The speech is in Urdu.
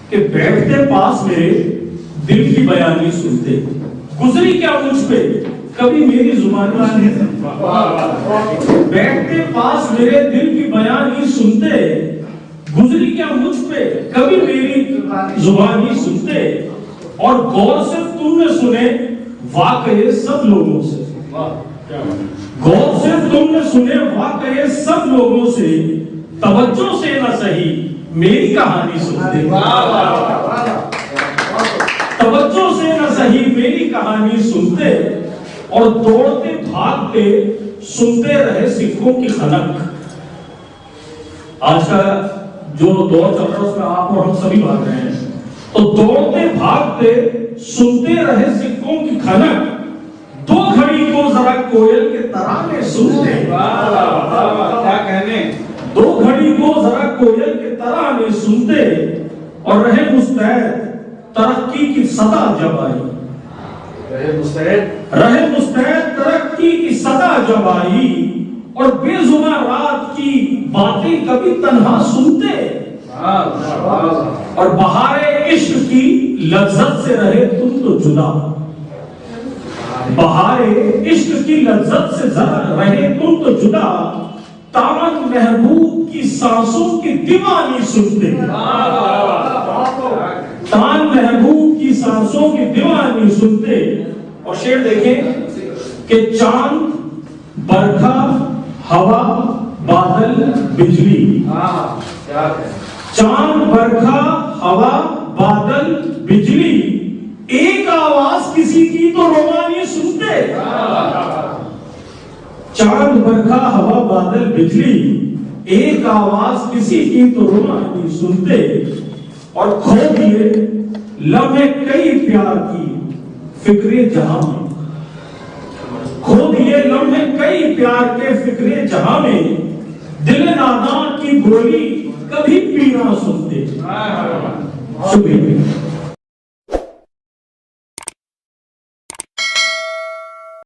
کہ بیٹھتے پاس میرے دل کی بیانی سنتے، گزری کیا مجھ پہ کبھی میری زبانی سنتے، بیٹھتے پاس میرے دل کی بیانی سنتے، گزری کیا مجھ پہ کبھی میری زبانی سنتے، اور غور سے تم نے سنے واقعے سب لوگوں سے، غور سے تم نے سنے واقعے سب لوگوں سے، توجہ سے نہ سہی میری کہانی سنتے، توجہ سے نہ سہی میری کہانی سنتے، اور دوڑتے بھاگتے سنتے رہے سکھوں کی خنک۔ آج کا جو دور چل رہا ہے اس میں آپ اور ہم سبھی بھاگ رہے ہیں، تو دوڑتے بھاگتے سنتے رہے سکھوں کی کھنک، دو گھڑی کو ذرا کوئل کے ترانے سنتے، کیا کہنے، دو گھڑی کو ذرا کوئل کے ترانے سنتے، اور رہے مستعد ترقی کی صدا جب آئی، رہے مستعد ترقی کی صدا جب آئی، اور بے زباں رات کی باتیں کبھی تنہا سنتے، اور بہار عشق کی لذت سے رہے تم تو جدا، بہار عشق کی لذت سے رہے تم تو جدا، تامن محبوب کی سانسوں کی دیوانی سنتے، تان محبوب کی سانسوں کی دیوانی سنتے۔ اور شعر دیکھیں کہ چاند برکھا ہوا بادل بجلی، چاند برکھا ہوا بادل بجلی، ایک آواز کسی کی تو رومانی سنتے، چاند برکھا ہوا بادل بجلی، ایک آواز کسی کی تو رومانی سنتے، اور کھو دیے لمحے کئی پیار کی فکر جہاں میں، کھو دیے لمحے کئی پیار کے فکر جہاں میں، دل ناداں کی بولی کبھی پینا سنتے۔ شکریہ۔